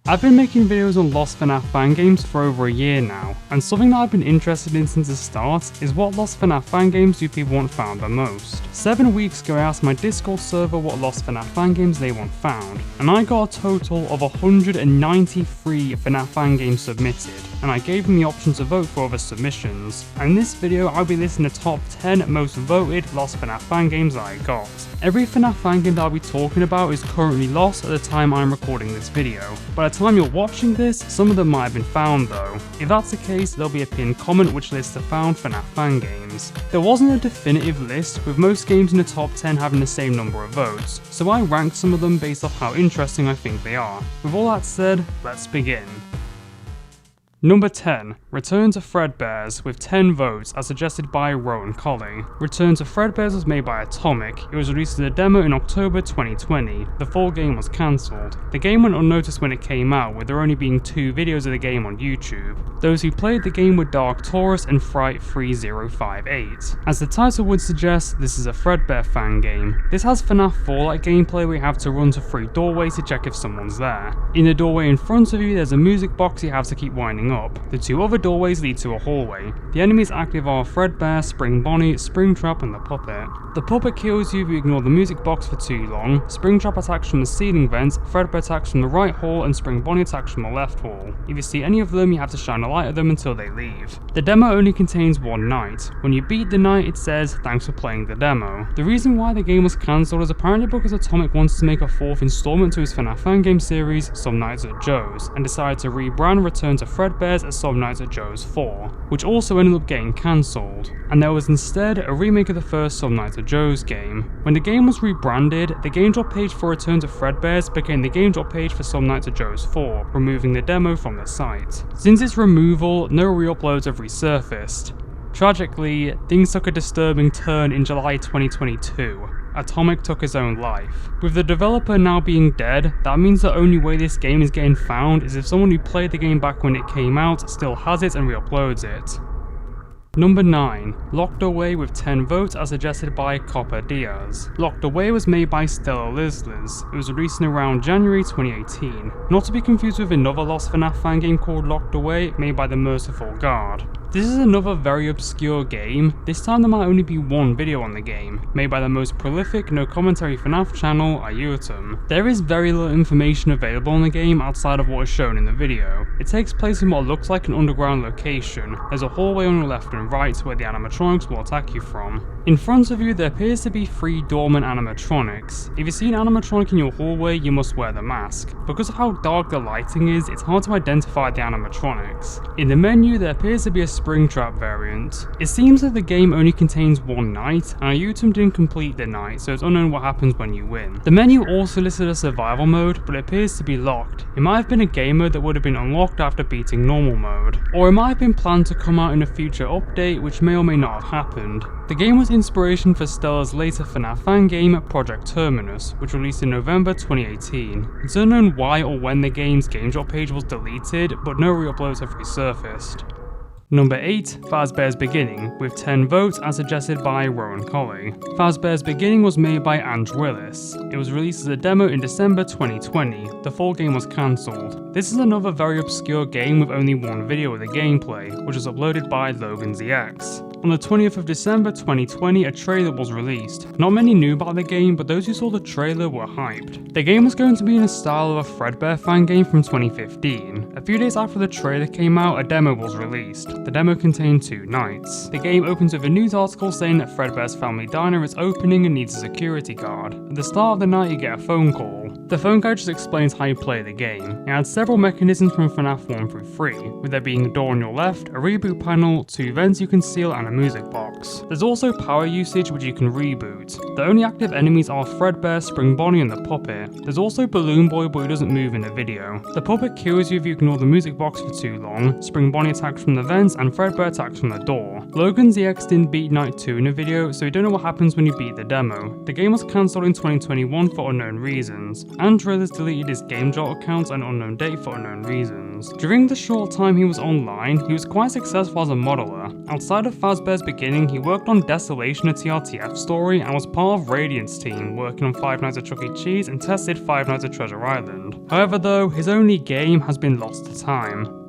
I've been making videos on Lost FNaF fan games for over a year now, and something that I've been interested in since the start is what Lost FNaF fan games do people want found the most. 7 weeks ago I asked my Discord server what Lost FNaF fan games they want found, and I got a total of 193 FNaF fan games submitted, and I gave them the option to vote for other submissions. And in this video I'll be listing the top 10 most voted Lost FNaF fan games that I got. Every FNaF fan game that I'll be talking about is currently lost at the time I'm recording this video. By the time you're watching this, some of them might have been found though. If that's the case, there'll be a pinned comment which lists the found FNaF fan games. There wasn't a definitive list, with most games in the top 10 having the same number of votes, so I ranked some of them based off how interesting I think they are. With all that said, let's begin. Number 10. Return to Fredbears with 10 votes as suggested by Rowan Colley. Return to Fredbears was made by Atomic. It was released as a demo in October 2020. The full game was cancelled. The game went unnoticed when it came out, with there only being 2 videos of the game on YouTube. Those who played the game were Dark Taurus and Fright3058. As the title would suggest, this is a Fredbear fan game. This has FNaF 4-like gameplay where you have to run to 3 doorways to check if someone's there. In the doorway in front of you there's a music box you have to keep winding up. The 2 other doorways lead to a hallway. The enemies active are Fredbear, Spring Bonnie, Springtrap and the Puppet. The Puppet kills you if you ignore the music box for too long, Springtrap attacks from the ceiling vent, Fredbear attacks from the right hall and Spring Bonnie attacks from the left wall. If you see any of them you have to shine a light at them until they leave. The demo only contains 1 night. When you beat the night it says, "Thanks for playing the demo." The reason why the game was cancelled is apparently because Atomic wants to make a 4th installment to his FNaF fan game series, Some Nights at Joe's, and decided to rebrand Return to Fredbears as Some Nights at Joe's 4, which also ended up getting cancelled, and there was instead a remake of the first Some Nights at Joe's game. When the game was rebranded, the game drop page for Return to Fredbears became the game drop page for Some Nights at Joe's 4, removing the demo from the site. Since its removal, no re-uploads have resurfaced. Tragically, things took a disturbing turn in July 2022. Atomic took his own life. With the developer now being dead, that means the only way this game is getting found is if someone who played the game back when it came out still has it and re-uploads it. Number 9. Locked Away with 10 votes as suggested by Copper Diaz. Locked Away was made by Stella Lizliz. It was released in around January 2018. Not to be confused with another Lost FNaF fan game called Locked Away, made by the Merciful Guard. This is another very obscure game. This time there might only be 1 video on the game, made by the most prolific no commentary FNaF channel, Ayutum. There is very little information available on the game outside of what is shown in the video. It takes place in what looks like an underground location. There's a hallway on your left and right where the animatronics will attack you from. In front of you there appears to be 3 dormant animatronics. If you see an animatronic in your hallway you must wear the mask. Because of how dark the lighting is, it's hard to identify the animatronics. In the menu there appears to be a Springtrap variant. It seems that the game only contains 1 night, and Ayutum didn't complete the night, so it's unknown what happens when you win. The menu also listed a survival mode, but it appears to be locked. It might have been a game mode that would have been unlocked after beating normal mode, or it might have been planned to come out in a future update which may or may not have happened. The game was inspiration for Stella's later FNaF fan game, Project Terminus, which released in November 2018. It's unknown why or when the game's game drop page was deleted, but no re-uploads have resurfaced. Number 8. Fazbear's Beginning, with 10 votes as suggested by Rowan Colley. Fazbear's Beginning was made by Andrew Willis. It was released as a demo in December 2020. The full game was cancelled. This is another very obscure game with only 1 video of the gameplay, which was uploaded by Logan ZX. On the 20th of December 2020, a trailer was released. Not many knew about the game, but those who saw the trailer were hyped. The game was going to be in the style of a Fredbear fan game from 2015. A few days after the trailer came out, a demo was released. The demo contained 2 nights. The game opens with a news article saying that Fredbear's family diner is opening and needs a security guard. At the start of the night you get a phone call. The phone guide just explains how you play the game. It adds several mechanisms from FNaF 1 through 3, with there being a door on your left, a reboot panel, 2 vents you can seal and a music box. There's also power usage which you can reboot. The only active enemies are Fredbear, Spring Bonnie and the Puppet. There's also Balloon Boy but he doesn't move in the video. The Puppet kills you if you ignore the music box for too long, Spring Bonnie attacks from the vents and Fredbear attacks from the door. Logan ZX didn't beat Night 2 in the video, so we don't know what happens when you beat the demo. The game was cancelled in 2021 for unknown reasons. Andrew has deleted his GameJolt account and unknown date for unknown reasons. During the short time he was online, he was quite successful as a modeler. Outside of Fazbear Fazbear's beginning, he worked on Desolation, a TRTF story, and was part of Radiant's team, working on Five Nights at Chuck E. Cheese and tested Five Nights at Treasure Island. However though, his only game has been lost to time.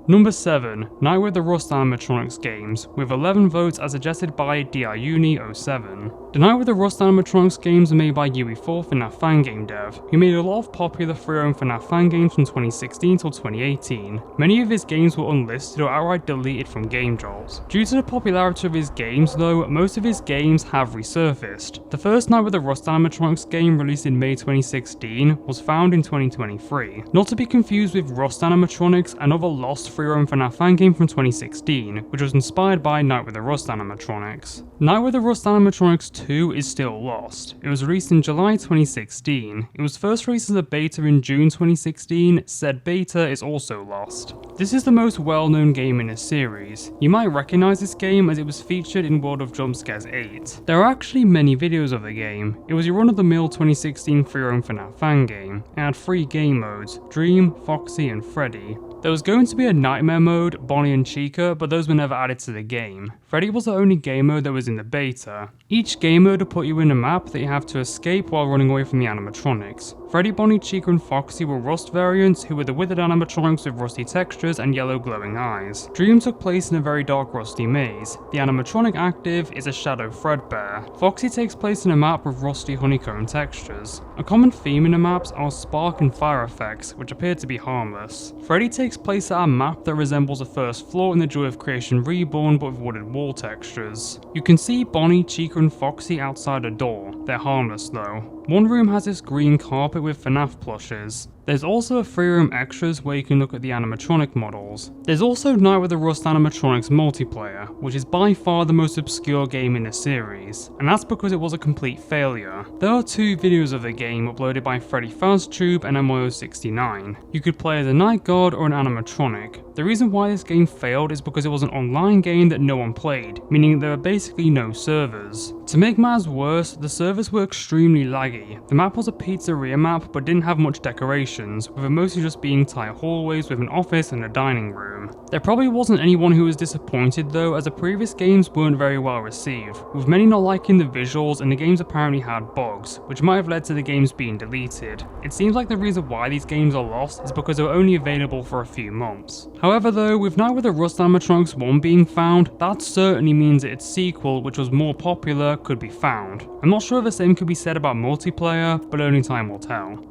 Number 7. Night with the Rust Animatronics games, with 11 votes as suggested by DIUni07. The Night with the Rust Animatronics games are made by UE4 FNaF fangame dev, who made a lot of popular free-roam FNaF fangames from 2016 till 2018. Many of his games were unlisted or outright deleted from Game Jolt. Due to the popularity of his games though, most of his games have resurfaced. The first Night with the Rust Animatronics game, released in May 2016, was found in 2023. Not to be confused with Rust Animatronics, another lost free-roam FNaF fangame from 2016, which was inspired by Night with the Rust Animatronics. Night with the Rust Animatronics 2 is still lost. It was released in July 2016. It was first released as a beta in June 2016, said beta is also lost. This is the most well-known game in the series. You might recognise this game as it was featured in World of Jumpscares 8. There are actually many videos of the game. It was your run-of-the-mill 2016 free-roam FNaF fangame. It had 3 game modes, Dream, Foxy and Freddy. There was going to be a Nightmare mode, Bonnie and Chica, but those were never added to the game. Freddy was the only game mode that was in the beta. Each game mode will put you in a map that you have to escape while running away from the animatronics. Freddy, Bonnie, Chica and Foxy were Rust variants who were the withered animatronics with rusty textures and yellow glowing eyes. Dream took place in a very dark rusty maze. The animatronic active is a shadow Fredbear. Foxy takes place in a map with rusty honeycomb textures. A common theme in the maps are spark and fire effects, which appear to be harmless. Freddy takes place at a map that resembles the first floor in the Joy of Creation Reborn but with wooded wall textures. You can see Bonnie, Chica and Foxy outside a door. They're harmless though. One room has this green carpet with FNaF plushes. There's also a free room extras where you can look at the animatronic models. There's also Night with the Rust Animatronics multiplayer, which is by far the most obscure game in the series, and that's because it was a complete failure. There are 2 videos of the game uploaded by Freddy Faztube and MYO69. You could play as a night guard or an animatronic. The reason why this game failed is because it was an online game that no one played, meaning there were basically no servers. To make matters worse, the servers were extremely laggy. The map was a pizzeria map but didn't have much decoration, with it mostly just being tight hallways with an office and a dining room. There probably wasn't anyone who was disappointed though, as the previous games weren't very well received, with many not liking the visuals and the games apparently had bugs, which might have led to the games being deleted. It seems like the reason why these games are lost is because they were only available for a few months. However though, with Night with the Rust Animatronics 1 being found, that certainly means that its sequel, which was more popular, could be found. I'm not sure if the same could be said about multiplayer, but only time will tell.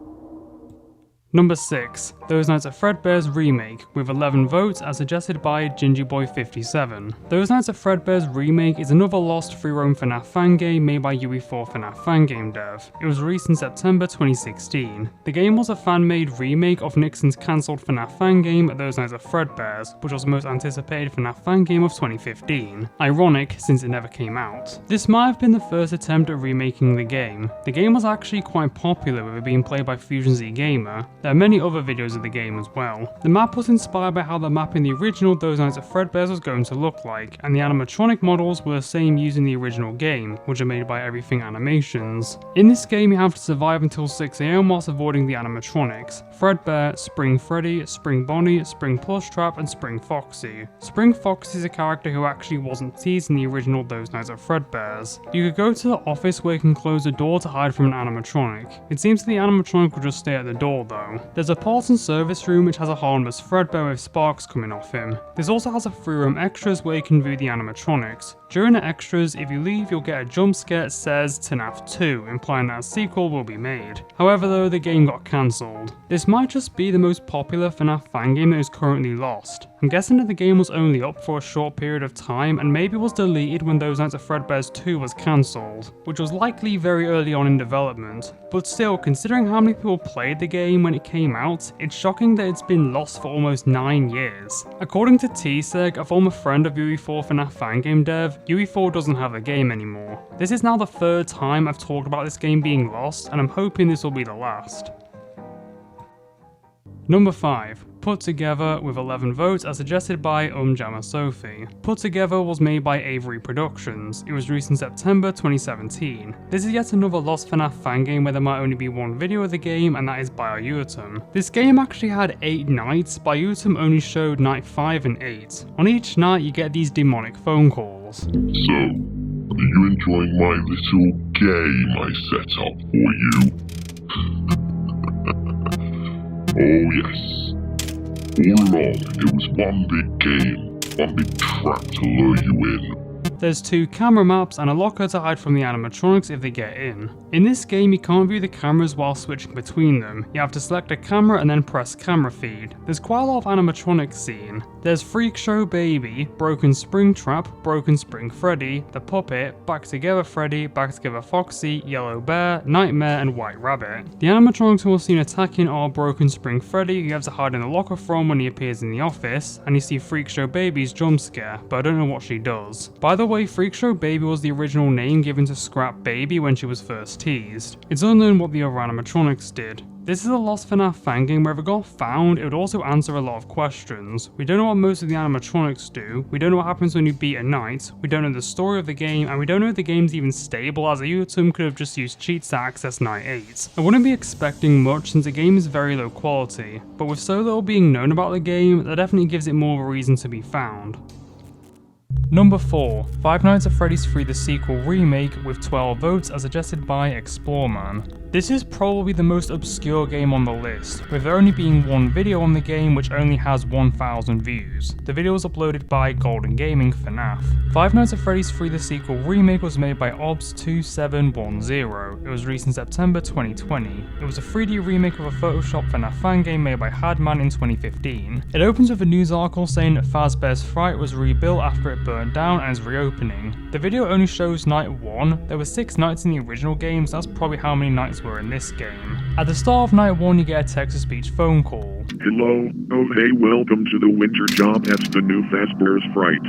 Number 6. Those Nights at Fredbear's Remake, with 11 votes as suggested by GingyBoy57. Those Nights at Fredbear's Remake is another lost free-roam FNaF fangame made by UE4 FNaF fangame dev. It was released in September 2016. The game was a fan-made remake of Nixon's cancelled FNaF fangame Those Nights at Fredbear's, which was the most anticipated FNaF fangame of 2015. Ironic, since it never came out. This might have been the first attempt at remaking the game. The game was actually quite popular, with it being played by Fusion Z Gamer. There are many other videos of the game as well. The map was inspired by how the map in the original Those Nights at Fredbear's was going to look like, and the animatronic models were the same used in the original game, which are made by Everything Animations. In this game you have to survive until 6 AM whilst avoiding the animatronics: Fredbear, Spring Freddy, Spring Bonnie, Spring Plush Trap and Spring Foxy. Spring Foxy is a character who actually wasn't teased in the original Those Nights at Fredbear's. You could go to the office where you can close the door to hide from an animatronic. It seems the animatronic will just stay at the door though. There's a parts and service room which has a harmless Fredbear with sparks coming off him. This also has a free room extras where you can view the animatronics. During the extras, if you leave you'll get a jump scare that says FNaF 2, implying that a sequel will be made. However though, the game got cancelled. This might just be the most popular FNaF fangame that is currently lost. I'm guessing that the game was only up for a short period of time and maybe was deleted when Those Nights at Fredbear's 2 was cancelled, which was likely very early on in development. But still, considering how many people played the game when it came out, it's shocking that it's been lost for almost 9 years. According to T-Seg, a former friend of UE4 FNaF fangame dev, UE4 doesn't have the game anymore. This is now the 3rd time I've talked about this game being lost, and I'm hoping this will be the last. Number 5. Put Together, with 11 votes as suggested by Jammer Sophie. Put Together was made by Avery Productions. It was released in September 2017. This is yet another lost FNaF fangame where there might only be one video of the game, and that is by Iutum. This game actually had 8 nights, but Iutum only showed night 5 and 8. On each night you get these demonic phone calls. cells. So, are you enjoying my little game I set up for you? Oh yes. All along, it was one big game, one big trap to lure you in. There's 2 camera maps and a locker to hide from the animatronics if they get in. In this game you can't view the cameras while switching between them, you have to select a camera and then press camera feed. There's quite a lot of animatronics seen. There's Freak Show Baby, Broken Spring Trap, Broken Spring Freddy, The Puppet, Back Together Freddy, Back Together Foxy, Yellow Bear, Nightmare and White Rabbit. The animatronics who are seen attacking are Broken Spring Freddy, you have to hide in the locker from when he appears in the office, and you see Freak Show Baby's jump scare, but I don't know what she does. By the way, Freak Show Baby was the original name given to Scrap Baby when she was first teased. It's unknown what the other animatronics did. This is a Lost FNaF fan game where if it got found, it would also answer a lot of questions. We don't know what most of the animatronics do, we don't know what happens when you beat a knight, we don't know the story of the game, and we don't know if the game's even stable, as a Yutum could have just used cheats to access Night 8. I wouldn't be expecting much since the game is very low quality, but with so little being known about the game, that definitely gives it more of a reason to be found. Number 4. Five Nights at Freddy's 3 the sequel remake with 12 votes as suggested by Exploreman. This is probably the most obscure game on the list, with there only being one video on the game which only has 1,000 views. The video was uploaded by Golden Gaming FNaF. Five Nights at Freddy's 3 the sequel remake was made by OBS2710. It was released in September 2020. It was a 3D remake of a Photoshop FNaF fan game made by Hadman in 2015. It opens with a news article saying that Fazbear's Fright was rebuilt after it burned down and is reopening. The video only shows night 1. There were 6 nights in the original game, so that's probably how many nights were in this game. At the start of night 1 you get a text-to-speech phone call. Hello, oh hey, welcome to the winter job at the new Fazbear's Fright.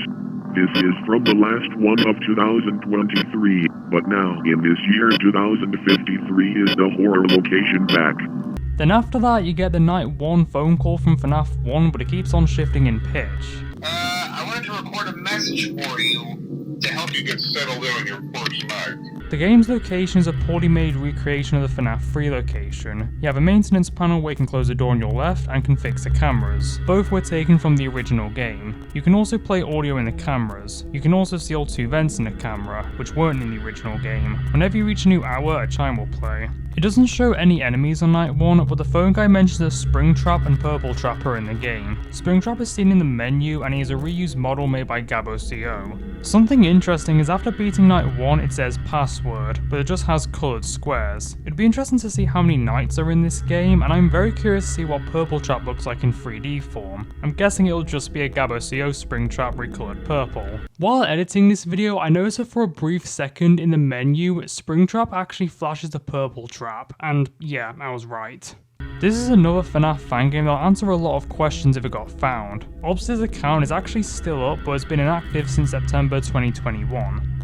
This is from the last one of 2023, but now in this year 2053 is the horror location back. Then after that you get the night 1 phone call from FNaF 1, but it keeps on shifting in pitch. I wanted to record a message for you to help you get settled in on your first night. The game's location is a poorly made recreation of the FNaF 3 location. You have a maintenance panel where you can close the door on your left and can fix the cameras. Both were taken from the original game. You can also play audio in the cameras. You can also see all 2 vents in the camera, which weren't in the original game. Whenever you reach a new hour, a chime will play. It doesn't show any enemies on night 1, but the phone guy mentions that Springtrap and Purple Trap are in the game. Springtrap is seen in the menu and he is a reused model made by Gabo.co. Something interesting is after beating night 1 it says password, but it just has coloured squares. It'd be interesting to see how many nights are in this game, and I'm very curious to see what Purple Trap looks like in 3D form. I'm guessing it'll just be a Gabo.co Springtrap recoloured purple. While editing this video, I noticed that for a brief second in the menu, Springtrap actually flashes the Purple Trap, and yeah, I was right. This is another FNaF fan game that'll answer a lot of questions if it got found. OBS' account is actually still up, but has been inactive since September 2021.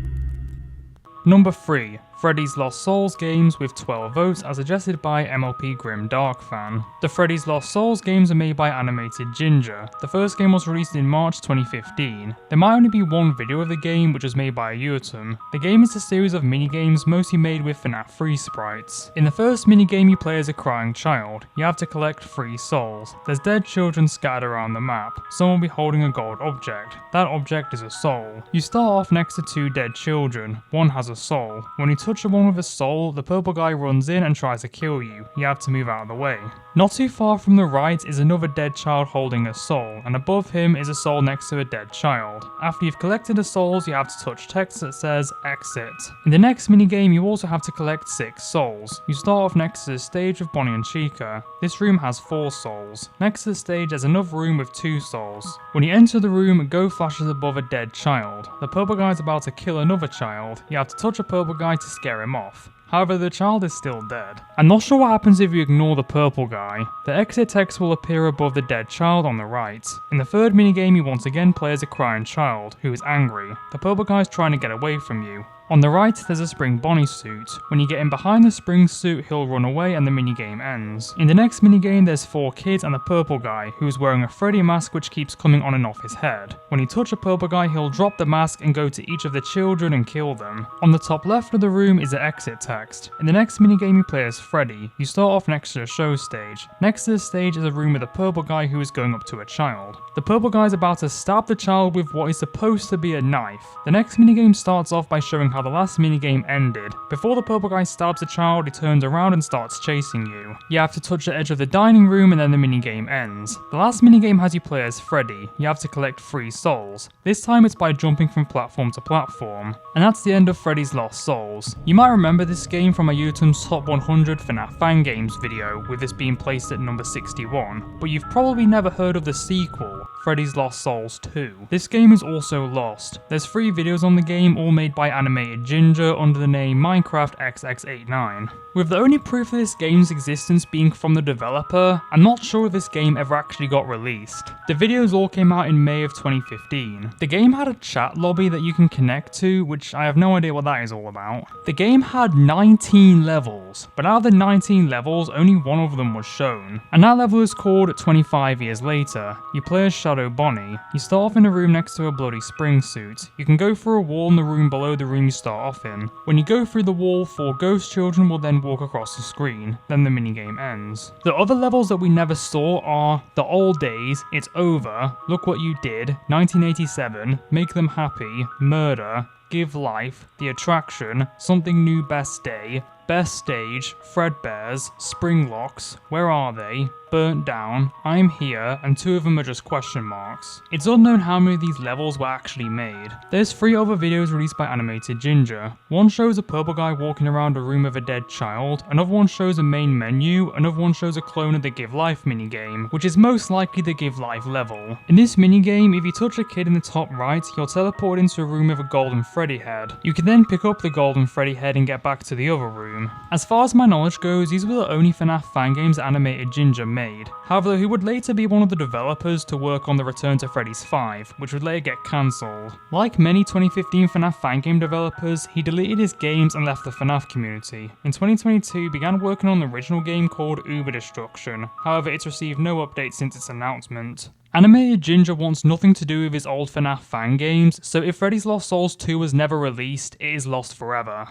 Number 3. Freddy's Lost Souls games with 12 votes as suggested by MLP Grim Dark Fan. The Freddy's Lost Souls games are made by Animated Ginger. The first game was released in March 2015. There might only be one video of the game, which was made by a Yutum. The game is a series of minigames mostly made with FNaF 3 sprites. In the first minigame you play as a crying child. You have to collect 3 souls. There's dead children scattered around the map. Some will be holding a gold object. That object is a soul. You start off next to 2 dead children. One has a soul. When you touch the one with a soul, the purple guy runs in and tries to kill you. You have to move out of the way. Not too far from the right is another dead child holding a soul, and above him is a soul next to a dead child. After you've collected the souls, you have to touch text that says exit. In the next minigame, you also have to collect 6 souls. You start off next to the stage with Bonnie and Chica. This room has 4 souls. Next to the stage, there's another room with 2 souls. When you enter the room, Go flashes above a dead child. The purple guy is about to kill another child. You have to touch a purple guy to scare him off. However, the child is still dead. I'm not sure what happens if you ignore the purple guy. The exit text will appear above the dead child on the right. In the third minigame, you once again play as a crying child, who is angry. The purple guy is trying to get away from you. On the right, there's a Spring Bonnie suit. When you get in behind the Spring suit, he'll run away and the minigame ends. In the next minigame, there's 4 kids and a purple guy, who's wearing a Freddy mask which keeps coming on and off his head. When you touch a purple guy, he'll drop the mask and go to each of the children and kill them. On the top left of the room is the exit text. In the next minigame, you play as Freddy. You start off next to the show stage. Next to the stage is a room with a purple guy who is going up to a child. The purple guy is about to stab the child with what is supposed to be a knife. The next minigame starts off by showing how the last minigame ended. Before the purple guy stabs the child, he turns around and starts chasing you. You have to touch the edge of the dining room and then the minigame ends. The last minigame has you play as Freddy. You have to collect 3 souls. This time it's by jumping from platform to platform. And that's the end of Freddy's Lost Souls. You might remember this game from my YouTube's Top 100 FNaF fan games video, with this being placed at number 61, but you've probably never heard of the sequel, Freddy's Lost Souls 2. This game is also lost. There's 3 videos on the game, all made by Animated Ginger under the name Minecraft XX89. With the only proof of this game's existence being from the developer, I'm not sure if this game ever actually got released. The videos all came out in May of 2015. The game had a chat lobby that you can connect to, which I have no idea what that is all about. The game had 19 levels, but out of the 19 levels, only one of them was shown. And that level is called 25 Years Later. You play as Shadow Bonnie. You start off in a room next to a bloody spring suit. You can go through a wall in the room below the room you start off in. When you go through the wall, 4 ghost children will then walk across the screen. Then the minigame ends. The other levels that we never saw are The Old Days, It's Over, Look What You Did, 1987, Make Them Happy, Murder, Give Life, The Attraction, Something New Best Day, Best Stage, Fredbears, Spring Locks, Where Are They, Burnt Down, I'm Here, and 2 of them are just question marks. It's unknown how many of these levels were actually made. There's 3 other videos released by Animated Ginger. One shows a purple guy walking around a room with a dead child, another one shows a main menu, another one shows a clone of the Give Life minigame, which is most likely the Give Life level. In this minigame, if you touch a kid in the top right, you're teleported into a room with a golden Freddy head. You can then pick up the golden Freddy head and get back to the other room. As far as my knowledge goes, these were the only FNaF fan games that Animated Ginger made. However, he would later be one of the developers to work on the Return to Freddy's 5, which would later get cancelled. Like many 2015 FNaF fan game developers, he deleted his games and left the FNaF community. In 2022, he began working on the original game called Uber Destruction. However, it's received no update since its announcement. Animated Ginger wants nothing to do with his old FNaF fan games, so if Freddy's Lost Souls 2 was never released, it is lost forever.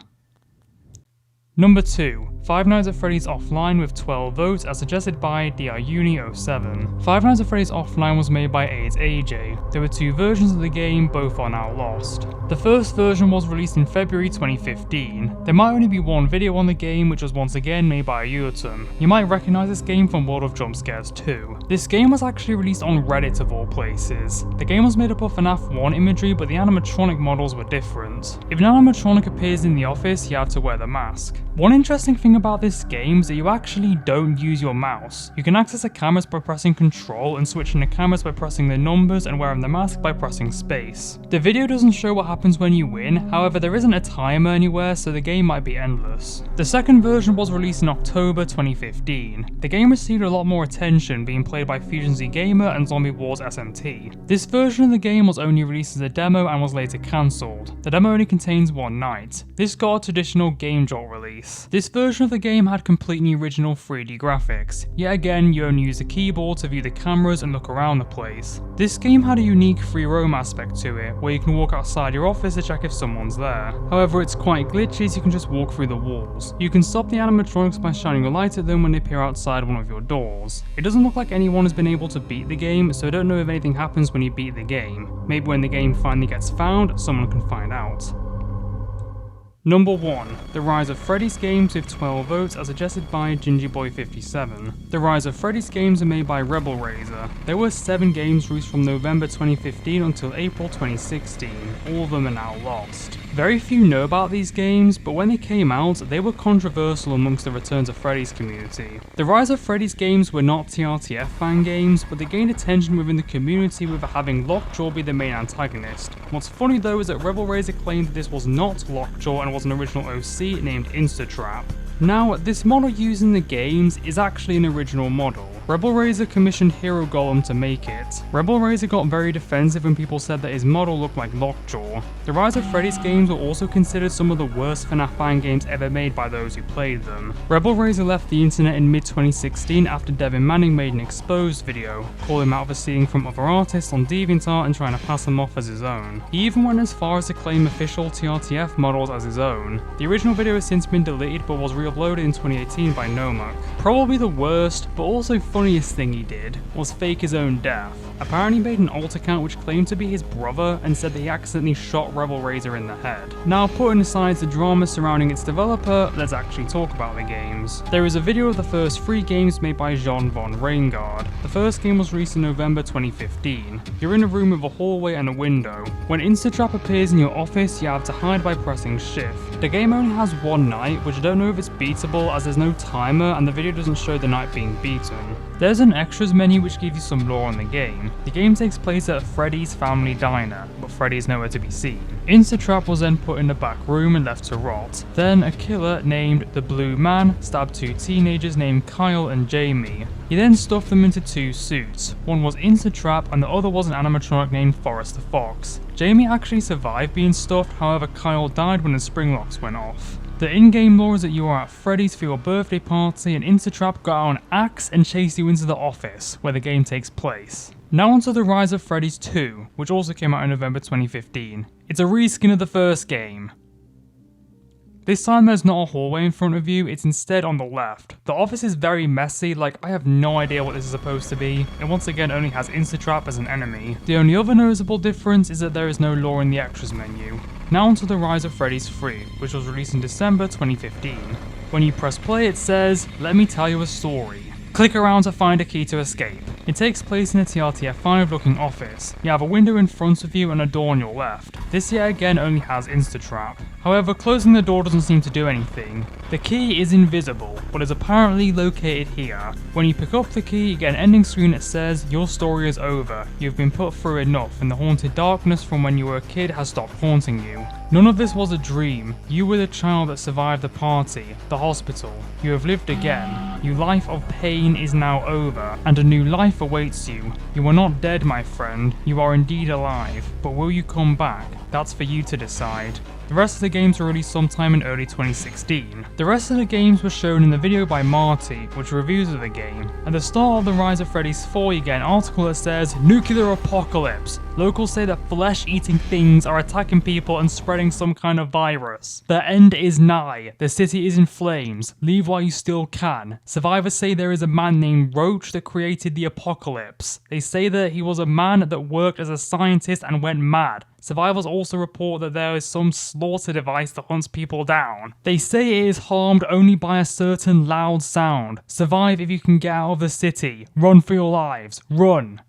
Number 2. Five Nights at Freddy's Offline with 12 votes as suggested by DRUni07. Five Nights at Freddy's Offline was made by AIDS AJ. There were 2 versions of the game, both are now lost. The first version was released in February 2015. There might only be 1 video on the game, which was once again made by Yutum. You might recognise this game from World of Jump Scares 2. This game was actually released on Reddit of all places. The game was made up of FNaF 1 imagery, but the animatronic models were different. If an animatronic appears in the office, you have to wear the mask. One interesting thing about this game is that you actually don't use your mouse. You can access the cameras by pressing Control and switching the cameras by pressing the numbers and wearing the mask by pressing space. The video doesn't show what happens when you win, however there isn't a timer anywhere, so the game might be endless. The second version was released in October 2015. The game received a lot more attention, being played by Fusion Z Gamer and Zombie Wars SMT. This version of the game was only released as a demo and was later cancelled. The demo only contains 1 night. This got a traditional Game Jolt release. This version of the game had completely original 3D graphics. Yet again, you only use the keyboard to view the cameras and look around the place. This game had a unique free roam aspect to it, where you can walk outside your office to check if someone's there. However, it's quite glitchy as you can just walk through the walls. You can stop the animatronics by shining a light at them when they appear outside one of your doors. It doesn't look like anyone has been able to beat the game, so I don't know if anything happens when you beat the game. Maybe when the game finally gets found, someone can find out. Number 1. The Rise of Freddy's Games with 12 votes as suggested by GingyBoy57. The Rise of Freddy's games are made by Rebel Razor. There were 7 games released from November 2015 until April 2016. All of them are now lost. Very few know about these games, but when they came out, they were controversial amongst the Return to Freddy's community. The Rise of Freddy's games were not TRTF fan games, but they gained attention within the community with having Lockjaw be the main antagonist. What's funny though is that Rebel Razor claimed that this was not Lockjaw and was an original OC named Instatrap. Now, this model used in the games is actually an original model. Rebel Razor commissioned Hero Golem to make it. Rebel Razor got very defensive when people said that his model looked like Lockjaw. The Rise of Freddy's games were also considered some of the worst FNaF fan games ever made by those who played them. Rebel Razor left the internet in mid-2016 after Devin Manning made an exposed video, calling him out for stealing from other artists on DeviantArt and trying to pass them off as his own. He even went as far as to claim official TRTF models as his own. The original video has since been deleted but was re-uploaded in 2018 by Nomak. Probably the worst, but also funniest thing he did, was fake his own death. Apparently he made an alt account which claimed to be his brother and said that he accidentally shot Rebel Razor in the head. Now, putting aside the drama surrounding its developer, let's actually talk about the games. There is a video of the first 3 games made by Jean von Reingard. The first game was released in November 2015. You're in a room with a hallway and a window. When Instatrap appears in your office, you have to hide by pressing shift. The game only has one night, which I don't know if it's beatable as there's no timer and the video doesn't show the night being beaten. There's an extras menu which gives you some lore on the game. The game takes place at Freddy's family diner, but Freddy is nowhere to be seen. Instatrap was then put in the back room and left to rot. Then a killer named the Blue Man stabbed 2 teenagers named Kyle and Jamie. He then stuffed them into 2 suits. One was Instatrap and the other was an animatronic named Forrest the Fox. Jamie actually survived being stuffed, however Kyle died when the spring locks went off. The in-game lore is that you are at Freddy's for your birthday party and Instatrap got out an axe and chased you into the office, where the game takes place. Now onto the Rise of Freddy's 2, which also came out in November 2015. It's a reskin of the first game. This time there's not a hallway in front of you, it's instead on the left. The office is very messy, like I have no idea what this is supposed to be. It once again only has Instatrap as an enemy. The only other noticeable difference is that there is no lore in the extras menu. Now onto the Rise of Freddy's 3, which was released in December 2015. When you press play it says, "Let me tell you a story." Click around to find a key to escape. It takes place in a TRTF5 looking office. You have a window in front of you and a door on your left. This yet again only has Instatrap. However, closing the door doesn't seem to do anything. The key is invisible, but is apparently located here. When you pick up the key, you get an ending screen that says, "Your story is over. You've been put through enough and the haunted darkness from when you were a kid has stopped haunting you. None of this was a dream. You were the child that survived the party, the hospital. You have lived again. Your life of pain is now over, and a new life awaits you. You are not dead, my friend. You are indeed alive. But will you come back? That's for you to decide." The rest of the games were released sometime in early 2016. The rest of the games were shown in the video by Marty, which reviews of the game. At the start of the Rise of Freddy's 4, you get an article that says, "Nuclear apocalypse. Locals say that flesh-eating things are attacking people and spreading some kind of virus. The end is nigh. The city is in flames. Leave while you still can. Survivors say there is a man named Roach that created the apocalypse. They say that he was a man that worked as a scientist and went mad. Survivors also report that there is some slaughter device that hunts people down. They say it is harmed only by a certain loud sound. Survive if you can get out of the city. Run for your lives. Run."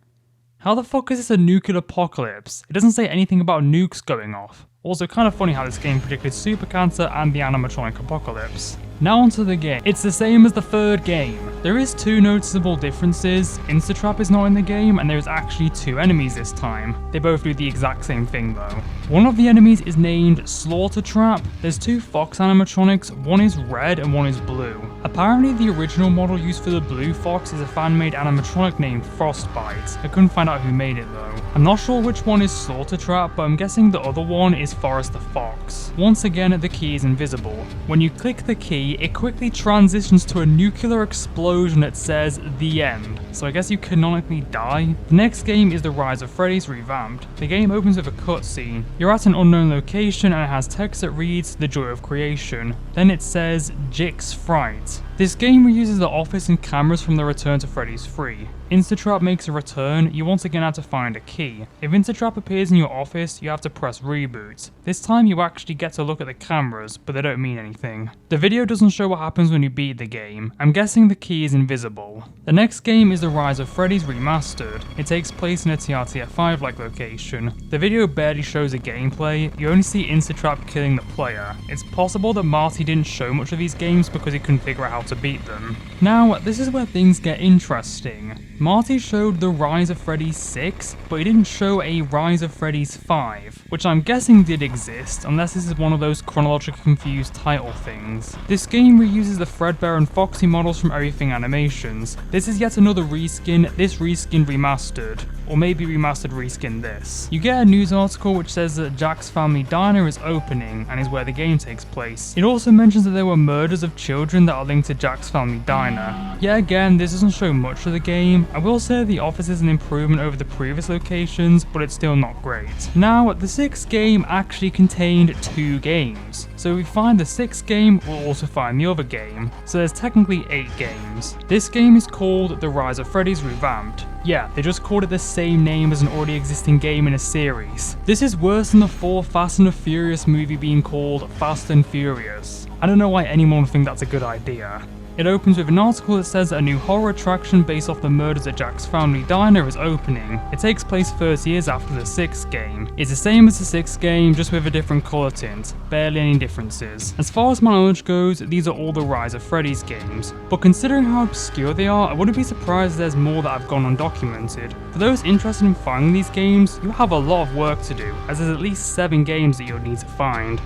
How the fuck is this a nuclear apocalypse? It doesn't say anything about nukes going off. Also kind of funny how this game predicted super cancer and the animatronic apocalypse. Now onto the game. It's the same as the third game. There is 2 noticeable differences. Instatrap is not in the game and there is actually 2 enemies this time. They both do the exact same thing though. One of the enemies is named Slaughter Trap. There's 2 Fox animatronics, one is red and one is blue. Apparently the original model used for the blue Fox is a fan-made animatronic named Frostbite. I couldn't find out who made it though. I'm not sure which one is Slaughter Trap, but I'm guessing the other one is Forrest the Fox. Once again, the key is invisible. When you click the key, it quickly transitions to a nuclear explosion that says "The End," so I guess you canonically die. The next game is the Rise of Freddy's revamped. The game opens with a cutscene. You're at an unknown location and it has text that reads "The Joy of Creation." Then it says "Jick's Fright." This game reuses the office and cameras from the Return to Freddy's 3. Instatrap makes a return, you once again have to find a key. If Instatrap appears in your office, you have to press reboot. This time you actually get to look at the cameras, but they don't mean anything. The video doesn't show what happens when you beat the game. I'm guessing the key is invisible. The next game is the Rise of Freddy's Remastered. It takes place in a TRTF5-like location. The video barely shows a gameplay, you only see Instatrap killing the player. It's possible that Marty didn't show much of these games because he couldn't figure out how to beat them. Now, this is where things get interesting. Marty showed the Rise of Freddy 6, but he didn't show a Rise of Freddy's 5, which I'm guessing did exist, unless this is one of those chronologically confused title things. This game reuses the Fredbear and Foxy models from Everything Animations. This is yet another reskin, this reskin remastered. Or maybe remastered reskin this. You get a news article which says that Jack's Family Diner is opening and is where the game takes place. It also mentions that there were murders of children that are linked to Jack's Family Diner. Yet again, this doesn't show much of the game. I will say the office is an improvement over the previous locations, but it's still not great. Now, the 6th game actually contained 2 games. So if we find the 6th game, we'll also find the other game. So there's technically 8 games. This game is called The Rise of Freddy's Revamped. Yeah, they just called it the same name as an already existing game in a series. This is worse than the 4th Fast and the Furious movie being called Fast and Furious. I don't know why anyone would think that's a good idea. It opens with an article that says that a new horror attraction based off the murders at Jack's Family Diner is opening. It takes place 30 years after the 6th game. It's the same as the 6th game, just with a different colour tint. Barely any differences. As far as my knowledge goes, these are all the Rise of Freddy's games. But considering how obscure they are, I wouldn't be surprised if there's more that have gone undocumented. For those interested in finding these games, you have a lot of work to do, as there's at least 7 games that you'll need to find.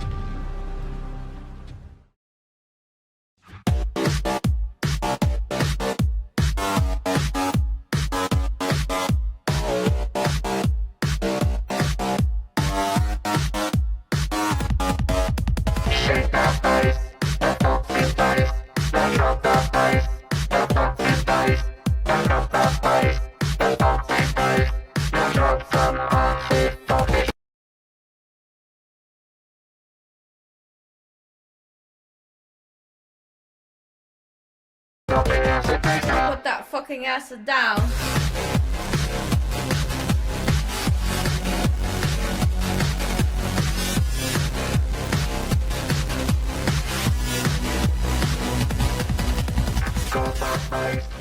Shake that bass, that Foxy bass, that drop that bass, that Foxy bass, that drop that bass, that Foxy bass, that drop some Foxy Foxy. Put that fucking acid down. Go that bass.